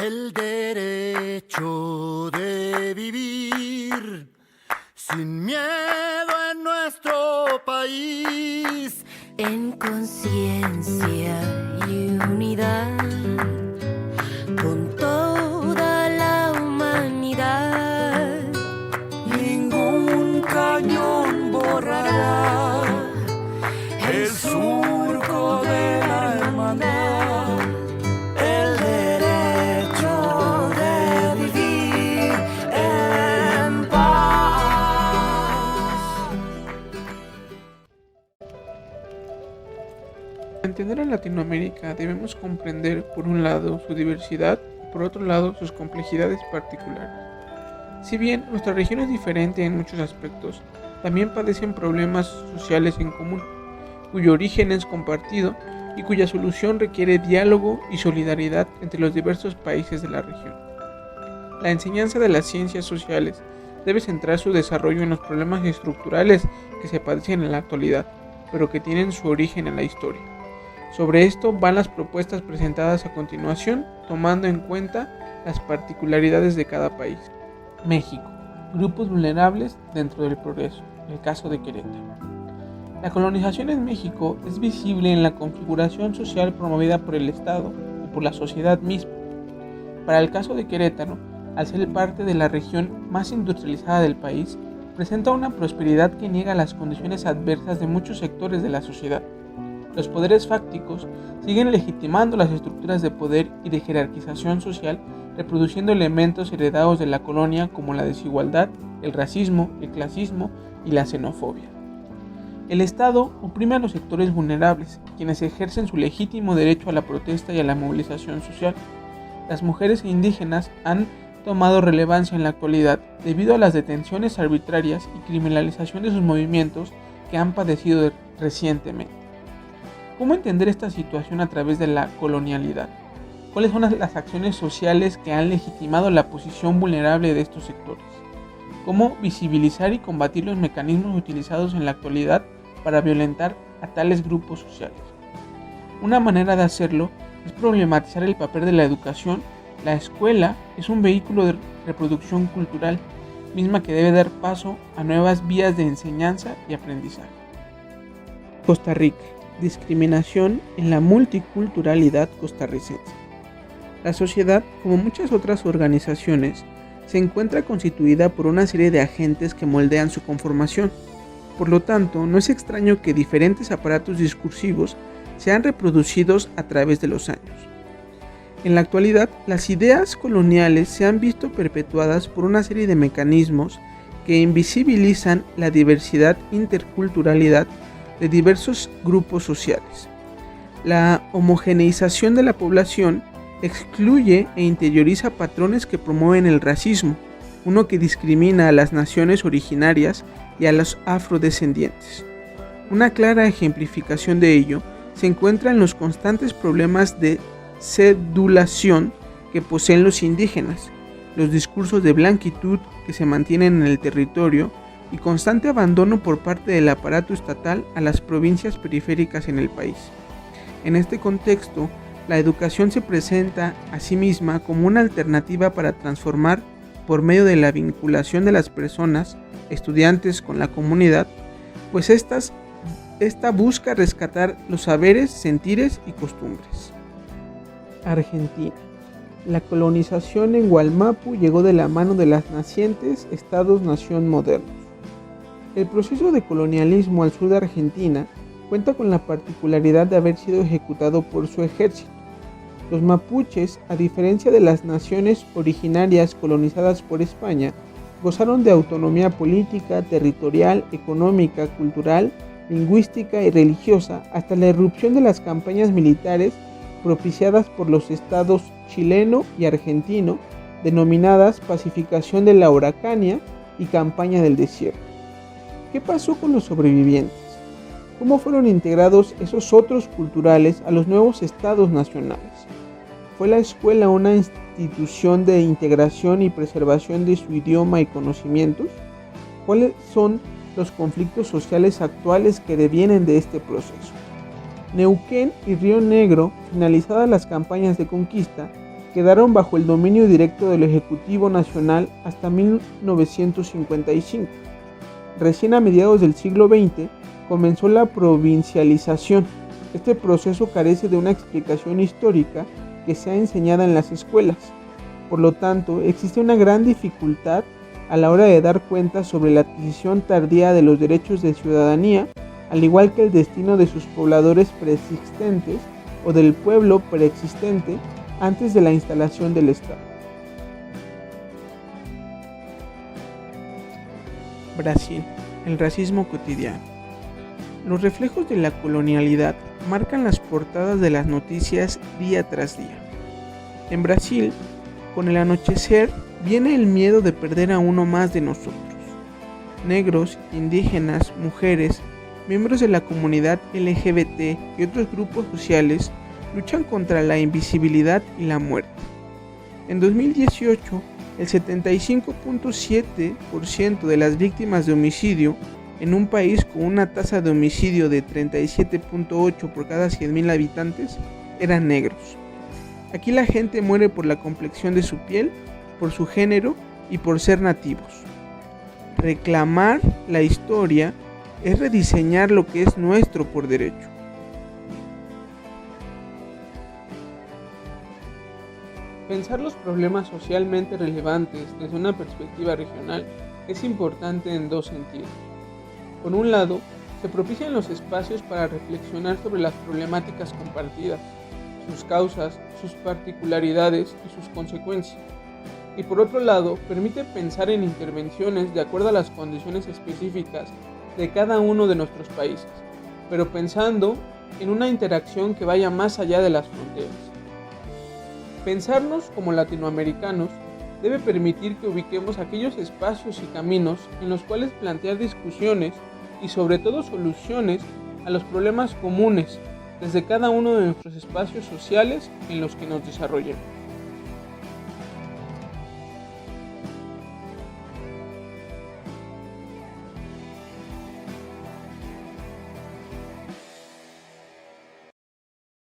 el derecho de vivir sin miedo en nuestro país, en conciencia y unidad, con toda la humanidad. Ningún cañón borrará el surco de la hermandad, el derecho de vivir en paz. Para entender a Latinoamérica debemos comprender, por un lado, su diversidad y por otro lado, sus complejidades particulares. Si bien nuestra región es diferente en muchos aspectos, también padecen problemas sociales en común, cuyo origen es compartido y cuya solución requiere diálogo y solidaridad entre los diversos países de la región. La enseñanza de las ciencias sociales debe centrar su desarrollo en los problemas estructurales que se padecen en la actualidad, pero que tienen su origen en la historia. Sobre esto van las propuestas presentadas a continuación, tomando en cuenta las particularidades de cada país. México. Grupos vulnerables dentro del progreso. El caso de Querétaro. La colonización en México es visible en la configuración social promovida por el Estado y por la sociedad misma. Para el caso de Querétaro, al ser parte de la región más industrializada del país, presenta una prosperidad que niega las condiciones adversas de muchos sectores de la sociedad. Los poderes fácticos siguen legitimando las estructuras de poder y de jerarquización social, reproduciendo elementos heredados de la colonia como la desigualdad, el racismo, el clasismo y la xenofobia. El Estado oprime a los sectores vulnerables, quienes ejercen su legítimo derecho a la protesta y a la movilización social. Las mujeres e indígenas han tomado relevancia en la actualidad debido a las detenciones arbitrarias y criminalización de sus movimientos que han padecido recientemente. ¿Cómo entender esta situación a través de la colonialidad? ¿Cuáles son las acciones sociales que han legitimado la posición vulnerable de estos sectores? ¿Cómo visibilizar y combatir los mecanismos utilizados en la actualidad para violentar a tales grupos sociales? Una manera de hacerlo es problematizar el papel de la educación. La escuela es un vehículo de reproducción cultural, misma que debe dar paso a nuevas vías de enseñanza y aprendizaje. Costa Rica. Discriminación en la multiculturalidad costarricense. La sociedad, como muchas otras organizaciones, se encuentra constituida por una serie de agentes que moldean su conformación. Por lo tanto, no es extraño que diferentes aparatos discursivos sean reproducidos a través de los años. En la actualidad, las ideas coloniales se han visto perpetuadas por una serie de mecanismos que invisibilizan la diversidad interculturalidad de diversos grupos sociales. La homogeneización de la población excluye e interioriza patrones que promueven el racismo, uno que discrimina a las naciones originarias y a los afrodescendientes. Una clara ejemplificación de ello se encuentra en los constantes problemas de sedulación que poseen los indígenas, los discursos de blanquitud que se mantienen en el territorio y constante abandono por parte del aparato estatal a las provincias periféricas en el país. En este contexto, la educación se presenta a sí misma como una alternativa para transformar, por medio de la vinculación de las personas, estudiantes con la comunidad, pues esta busca rescatar los saberes, sentires y costumbres. Argentina. La colonización en Gualmapu llegó de la mano de las nacientes estados-nación modernos. El proceso de colonialismo al sur de Argentina cuenta con la particularidad de haber sido ejecutado por su ejército. Los mapuches, a diferencia de las naciones originarias colonizadas por España, gozaron de autonomía política, territorial, económica, cultural, lingüística y religiosa hasta la irrupción de las campañas militares propiciadas por los estados chileno y argentino, denominadas Pacificación de la Araucanía y Campaña del Desierto. ¿Qué pasó con los sobrevivientes? ¿Cómo fueron integrados esos otros culturales a los nuevos estados nacionales? ¿Fue la escuela una institución de integración y preservación de su idioma y conocimientos? ¿Cuáles son los conflictos sociales actuales que devienen de este proceso? Neuquén y Río Negro, finalizadas las campañas de conquista, quedaron bajo el dominio directo del Ejecutivo Nacional hasta 1955. Recién a mediados del siglo XX comenzó la provincialización. Este proceso carece de una explicación histórica que sea enseñada en las escuelas. Por lo tanto, existe una gran dificultad a la hora de dar cuenta sobre la adquisición tardía de los derechos de ciudadanía, al igual que el destino de sus pobladores preexistentes o del pueblo preexistente antes de la instalación del Estado. Brasil, el racismo cotidiano. Los reflejos de la colonialidad marcan las portadas de las noticias día tras día. En Brasil, con el anochecer, viene el miedo de perder a uno más de nosotros. Negros, indígenas, mujeres, miembros de la comunidad LGBT y otros grupos sociales luchan contra la invisibilidad y la muerte. En 2018, el 75.7% de las víctimas de homicidio en un país con una tasa de homicidio de 37.8 por cada 100.000 habitantes eran negros. Aquí la gente muere por la complexión de su piel, por su género y por ser nativos. Reclamar la historia es rediseñar lo que es nuestro por derecho. Pensar los problemas socialmente relevantes desde una perspectiva regional es importante en dos sentidos. Por un lado, se propician los espacios para reflexionar sobre las problemáticas compartidas, sus causas, sus particularidades y sus consecuencias. Y por otro lado, permite pensar en intervenciones de acuerdo a las condiciones específicas de cada uno de nuestros países, pero pensando en una interacción que vaya más allá de las fronteras. Pensarnos como latinoamericanos debe permitir que ubiquemos aquellos espacios y caminos en los cuales plantear discusiones y sobre todo soluciones a los problemas comunes desde cada uno de nuestros espacios sociales en los que nos desarrollemos.